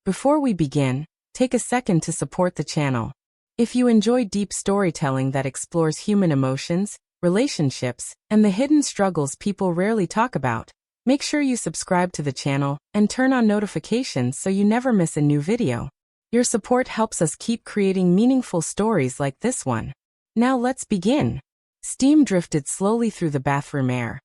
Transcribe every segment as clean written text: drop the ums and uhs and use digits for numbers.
Before we begin, take a second to support the channel. If you enjoy deep storytelling that explores human emotions, relationships, and the hidden struggles people rarely talk about, make sure you subscribe to the channel and turn on notifications so you never miss a new video. Your support helps us keep creating meaningful stories like this one. Now let's begin. Steam drifted slowly through the bathroom air,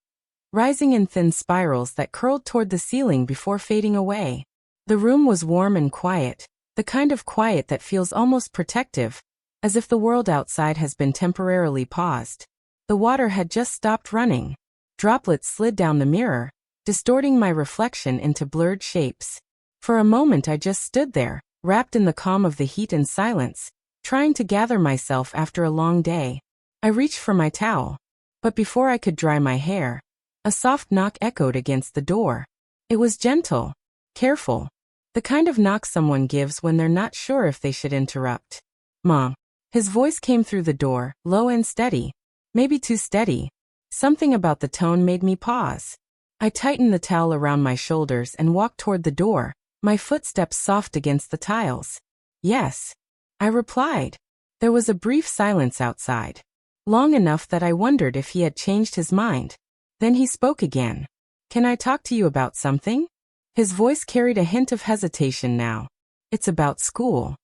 rising in thin spirals that curled toward the ceiling before fading away. The room was warm and quiet, the kind of quiet that feels almost protective, as if the world outside has been temporarily paused. The water had just stopped running. Droplets slid down the mirror, distorting my reflection into blurred shapes. For a moment I just stood there, wrapped in the calm of the heat and silence, trying to gather myself after a long day. I reached for my towel, but before I could dry my hair, a soft knock echoed against the door. It was gentle, careful, the kind of knock someone gives when they're not sure if they should interrupt. "Mom." His voice came through the door, low and steady. Maybe too steady. Something about the tone made me pause. I tightened the towel around my shoulders and walked toward the door, my footsteps soft against the tiles. "Yes," I replied. There was a brief silence outside, long enough that I wondered if he had changed his mind. Then he spoke again. "Can I talk to you about something?" His voice carried a hint of hesitation now. "It's about school."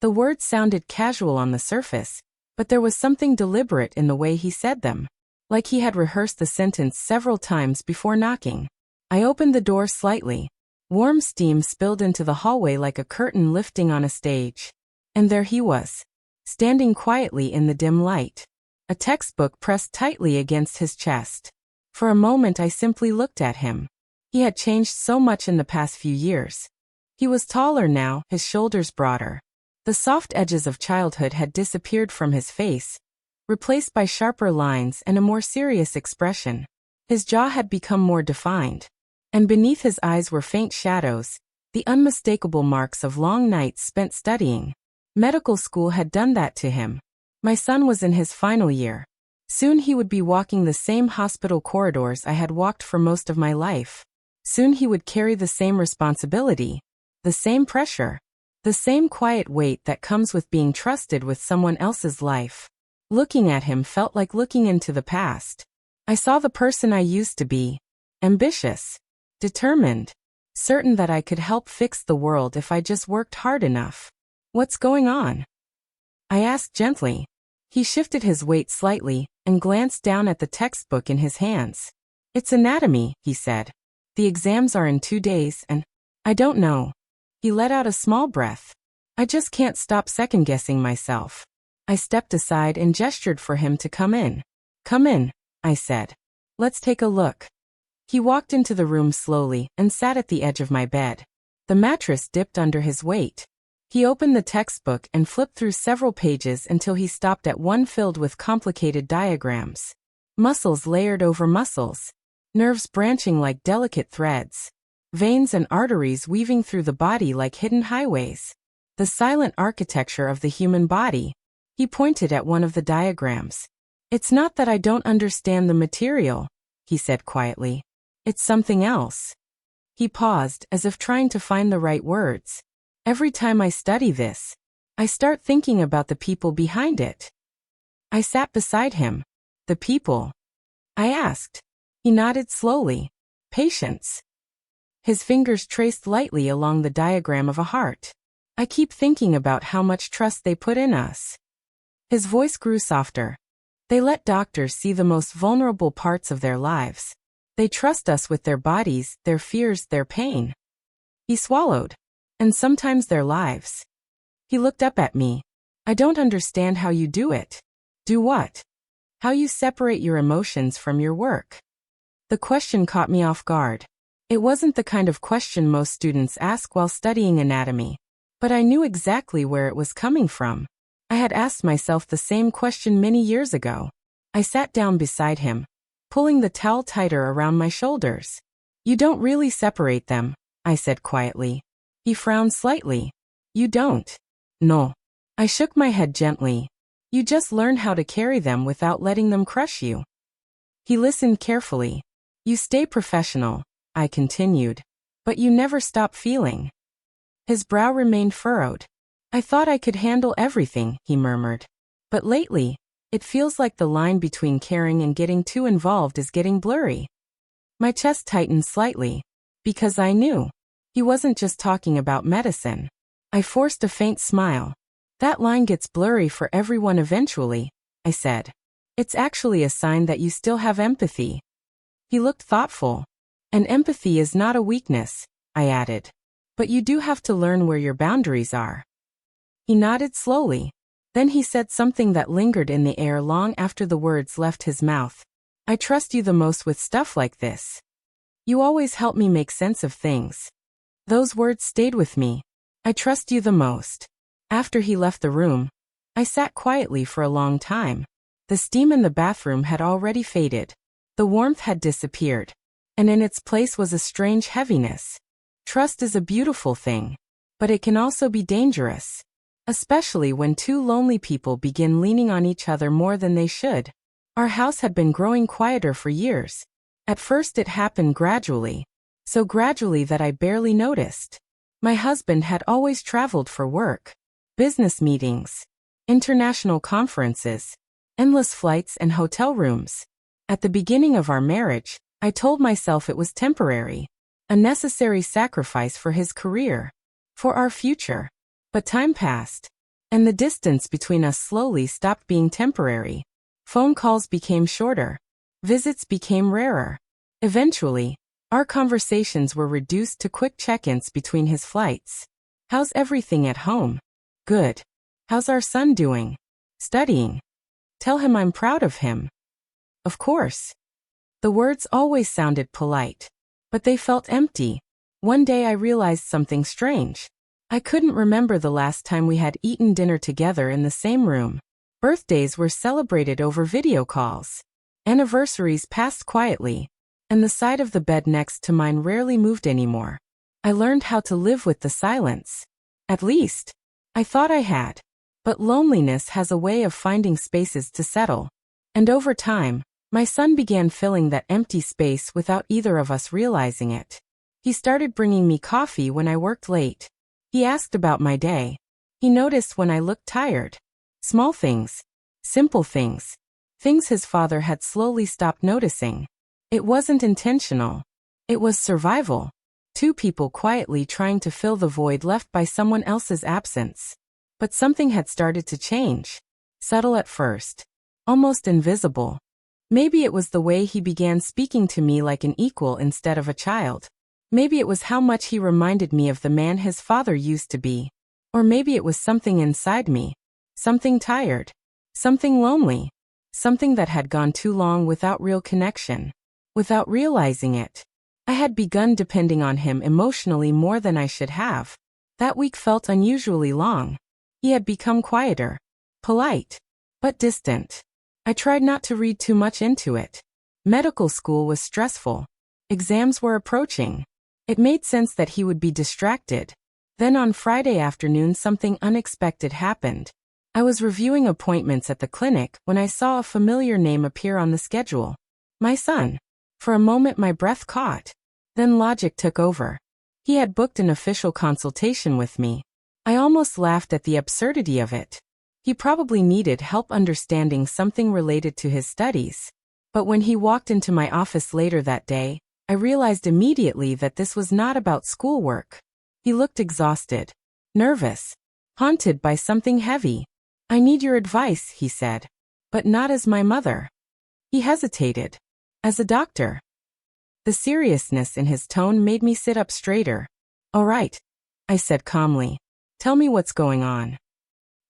The words sounded casual on the surface, but there was something deliberate in the way he said them, like he had rehearsed the sentence several times before knocking. I opened the door slightly. Warm steam spilled into the hallway like a curtain lifting on a stage. And there he was, standing quietly in the dim light, a textbook pressed tightly against his chest. For a moment I simply looked at him. He had changed so much in the past few years. He was taller now, his shoulders broader. The soft edges of childhood had disappeared from his face, replaced by sharper lines and a more serious expression. His jaw had become more defined, and beneath his eyes were faint shadows, the unmistakable marks of long nights spent studying. Medical school had done that to him. My son was in his final year. Soon he would be walking the same hospital corridors I had walked for most of my life. Soon he would carry the same responsibility, the same pressure, the same quiet weight that comes with being trusted with someone else's life. Looking at him felt like looking into the past. I saw the person I used to be, ambitious, determined, certain that I could help fix the world if I just worked hard enough. "What's going on?" I asked gently. He shifted his weight slightly and glanced down at the textbook in his hands. "It's anatomy," he said. "The exams are in 2 days and I don't know." He let out a small breath. "I just can't stop second-guessing myself." I stepped aside and gestured for him to come in. "Come in," I said. "Let's take a look." He walked into the room slowly and sat at the edge of my bed. The mattress dipped under his weight. He opened the textbook and flipped through several pages until he stopped at one filled with complicated diagrams. Muscles layered over muscles, nerves branching like delicate threads, veins and arteries weaving through the body like hidden highways. The silent architecture of the human body. He pointed at one of the diagrams. "It's not that I don't understand the material," he said quietly. "It's something else." He paused, as if trying to find the right words. "Every time I study this, I start thinking about the people behind it." I sat beside him. "The people?" I asked. He nodded slowly. "Patience." His fingers traced lightly along the diagram of a heart. "I keep thinking about how much trust they put in us." His voice grew softer. "They let doctors see the most vulnerable parts of their lives. They trust us with their bodies, their fears, their pain." He swallowed. "And sometimes their lives." He looked up at me. "I don't understand how you do it." "Do what?" "How you separate your emotions from your work." The question caught me off guard. It wasn't the kind of question most students ask while studying anatomy, but I knew exactly where it was coming from. I had asked myself the same question many years ago. I sat down beside him, pulling the towel tighter around my shoulders. "You don't really separate them," I said quietly. He frowned slightly. "You don't?" "No." I shook my head gently. "You just learn how to carry them without letting them crush you." He listened carefully. "You stay professional," I continued, "but you never stop feeling." His brow remained furrowed. I thought I could handle everything, he murmured. But lately, it feels like the line between caring and getting too involved is getting blurry. My chest tightened slightly, because I knew he wasn't just talking about medicine. I forced a faint smile. That line gets blurry for everyone eventually, I said. It's actually a sign that you still have empathy. He looked thoughtful. And empathy is not a weakness, I added. But you do have to learn where your boundaries are. He nodded slowly. Then he said something that lingered in the air long after the words left his mouth. I trust you the most with stuff like this. You always help me make sense of things. Those words stayed with me. I trust you the most. After he left the room, I sat quietly for a long time. The steam in the bathroom had already faded. The warmth had disappeared. And in its place was a strange heaviness. Trust is a beautiful thing. But it can also be dangerous. Especially when two lonely people begin leaning on each other more than they should. Our house had been growing quieter for years. At first it happened gradually. So gradually that I barely noticed. My husband had always traveled for work. Business meetings. International conferences. Endless flights and hotel rooms. At the beginning of our marriage, I told myself it was temporary. A necessary sacrifice for his career. For our future. But time passed. And the distance between us slowly stopped being temporary. Phone calls became shorter. Visits became rarer. Eventually, our conversations were reduced to quick check-ins between his flights. How's everything at home? Good. How's our son doing? Studying. Tell him I'm proud of him. Of course. The words always sounded polite. But they felt empty. One day I realized something strange. I couldn't remember the last time we had eaten dinner together in the same room. Birthdays were celebrated over video calls. Anniversaries passed quietly. And the side of the bed next to mine rarely moved anymore. I learned how to live with the silence. At least, I thought I had. But loneliness has a way of finding spaces to settle. And over time, my son began filling that empty space without either of us realizing it. He started bringing me coffee when I worked late. He asked about my day. He noticed when I looked tired. Small things. Simple things. Things his father had slowly stopped noticing. It wasn't intentional. It was survival. Two people quietly trying to fill the void left by someone else's absence. But something had started to change. Subtle at first. Almost invisible. Maybe it was the way he began speaking to me like an equal instead of a child. Maybe it was how much he reminded me of the man his father used to be. Or maybe it was something inside me. Something tired. Something lonely. Something that had gone too long without real connection. Without realizing it, I had begun depending on him emotionally more than I should have. That week felt unusually long. He had become quieter. Polite. But distant. I tried not to read too much into it. Medical school was stressful. Exams were approaching. It made sense that he would be distracted. Then on Friday afternoon something unexpected happened. I was reviewing appointments at the clinic when I saw a familiar name appear on the schedule. My son. For a moment my breath caught. Then logic took over. He had booked an official consultation with me. I almost laughed at the absurdity of it. He probably needed help understanding something related to his studies. But when he walked into my office later that day, I realized immediately that this was not about schoolwork. He looked exhausted. Nervous. Haunted by something heavy. I need your advice, he said. But not as my mother. He hesitated. As a doctor. The seriousness in his tone made me sit up straighter. All right, I said calmly. Tell me what's going on.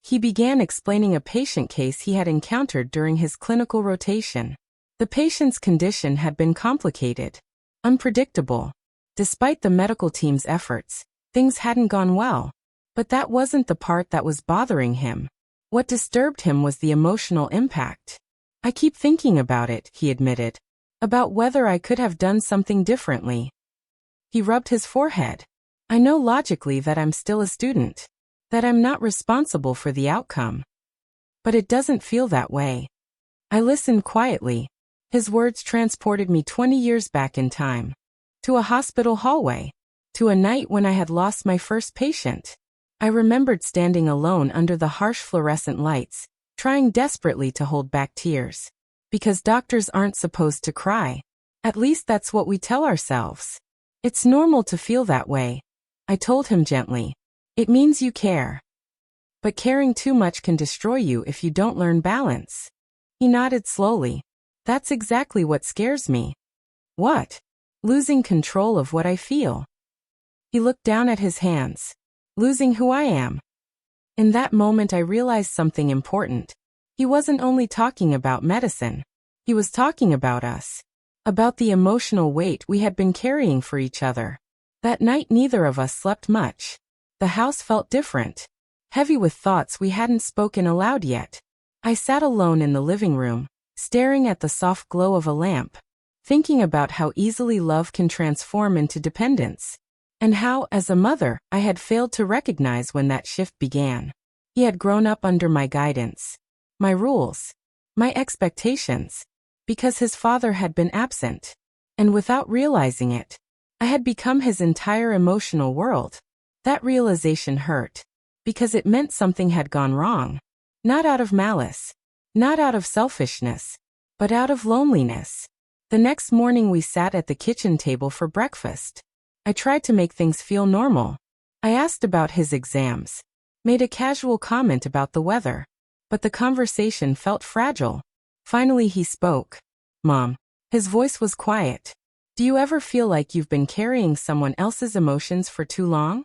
He began explaining a patient case he had encountered during his clinical rotation. The patient's condition had been complicated. Unpredictable. Despite the medical team's efforts, things hadn't gone well. But that wasn't the part that was bothering him. What disturbed him was the emotional impact. I keep thinking about it, he admitted. About whether I could have done something differently. He rubbed his forehead. I know logically that I'm still a student. That I'm not responsible for the outcome. But it doesn't feel that way. I listened quietly. His words transported me 20 years back in time. To a hospital hallway. to a night when I had lost my first patient. I remembered standing alone under the harsh fluorescent lights, trying desperately to hold back tears. Because doctors aren't supposed to cry. At least that's what we tell ourselves. It's normal to feel that way. I told him gently. It means you care. But caring too much can destroy you if you don't learn balance. He nodded slowly. That's exactly what scares me. What? Losing control of what I feel. He looked down at his hands. Losing who I am. In that moment I realized something important. He wasn't only talking about medicine. He was talking about us. About the emotional weight we had been carrying for each other. That night neither of us slept much. The house felt different. Heavy with thoughts we hadn't spoken aloud yet. I sat alone in the living room, staring at the soft glow of a lamp, thinking about how easily love can transform into dependence. And how, as a mother, I had failed to recognize when that shift began. He had grown up under my guidance, my rules, my expectations, because his father had been absent. And without realizing it, I had become his entire emotional world. That realization hurt, because it meant something had gone wrong. Not out of malice, not out of selfishness, but out of loneliness. The next morning we sat at the kitchen table for breakfast. I tried to make things feel normal. I asked about his exams, made a casual comment about the weather, but the conversation felt fragile. Finally he spoke. Mom. His voice was quiet. Do you ever feel like you've been carrying someone else's emotions for too long?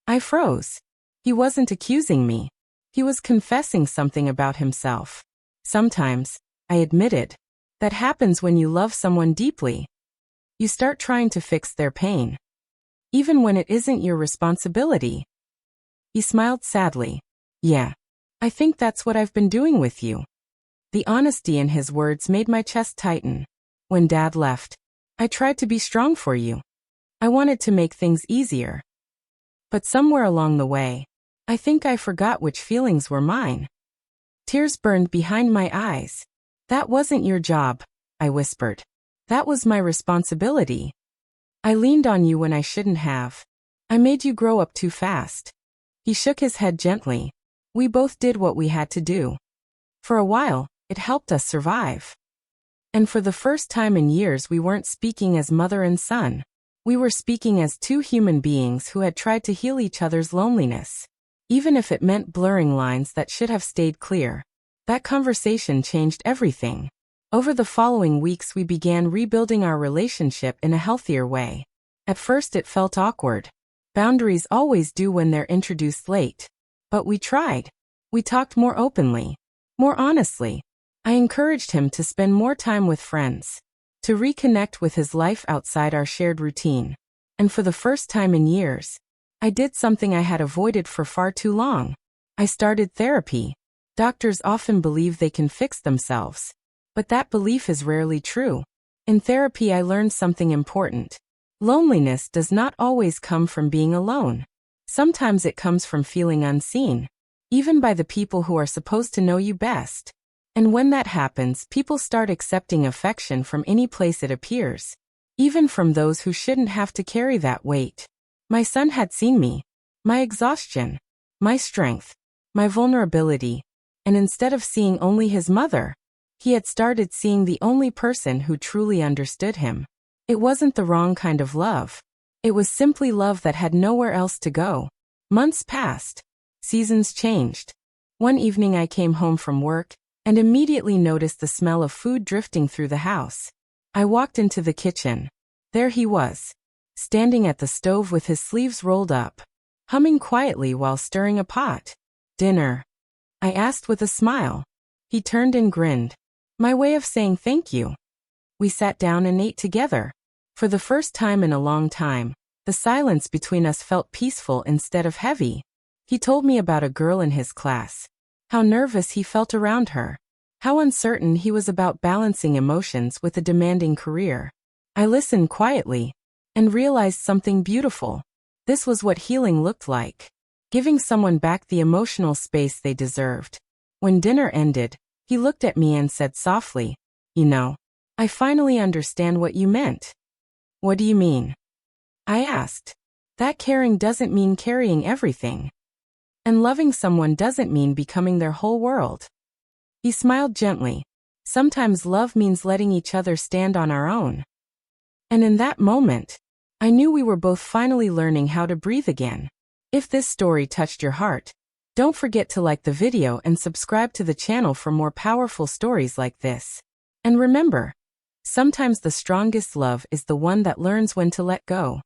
I froze. He wasn't accusing me. He was confessing something about himself. Sometimes, I admitted, that happens when you love someone deeply. You start trying to fix their pain, even when it isn't your responsibility. He smiled sadly. Yeah, I think that's what I've been doing with you. The honesty in his words made my chest tighten. When Dad left, I tried to be strong for you. I wanted to make things easier. But somewhere along the way, I think I forgot which feelings were mine. Tears burned behind my eyes. That wasn't your job, I whispered. That was my responsibility. I leaned on you when I shouldn't have. I made you grow up too fast. He shook his head gently. We both did what we had to do. For a while, it helped us survive. And for the first time in years we weren't speaking as mother and son. We were speaking as two human beings who had tried to heal each other's loneliness. Even if it meant blurring lines that should have stayed clear. That conversation changed everything. Over the following weeks we began rebuilding our relationship in a healthier way. At first it felt awkward. Boundaries always do when they're introduced late. But we tried. We talked more openly, more honestly. I encouraged him to spend more time with friends, to reconnect with his life outside our shared routine. And for the first time in years, I did something I had avoided for far too long. I started therapy. Doctors often believe they can fix themselves. But that belief is rarely true. In therapy I learned something important. Loneliness does not always come from being alone. Sometimes it comes from feeling unseen, even by the people who are supposed to know you best. And when that happens, people start accepting affection from any place it appears, even from those who shouldn't have to carry that weight. My son had seen me, my exhaustion, my strength, my vulnerability, and instead of seeing only his mother, he had started seeing the only person who truly understood him. It wasn't the wrong kind of love. It was simply love that had nowhere else to go. Months passed. Seasons changed. One evening I came home from work and immediately noticed the smell of food drifting through the house. I walked into the kitchen. There he was, standing at the stove with his sleeves rolled up, humming quietly while stirring a pot. Dinner? I asked with a smile. He turned and grinned. My way of saying thank you. We sat down and ate together. For the first time in a long time, the silence between us felt peaceful instead of heavy. He told me about a girl in his class. How nervous he felt around her. How uncertain he was about balancing emotions with a demanding career. I listened quietly and realized something beautiful. This was what healing looked like. Giving someone back the emotional space they deserved. When dinner ended, he looked at me and said softly, "You know, I finally understand what you meant." "What do you mean?" I asked. That caring doesn't mean carrying everything. And loving someone doesn't mean becoming their whole world. He smiled gently. Sometimes love means letting each other stand on our own. And in that moment, I knew we were both finally learning how to breathe again. If this story touched your heart, don't forget to like the video and subscribe to the channel for more powerful stories like this. And remember, sometimes the strongest love is the one that learns when to let go.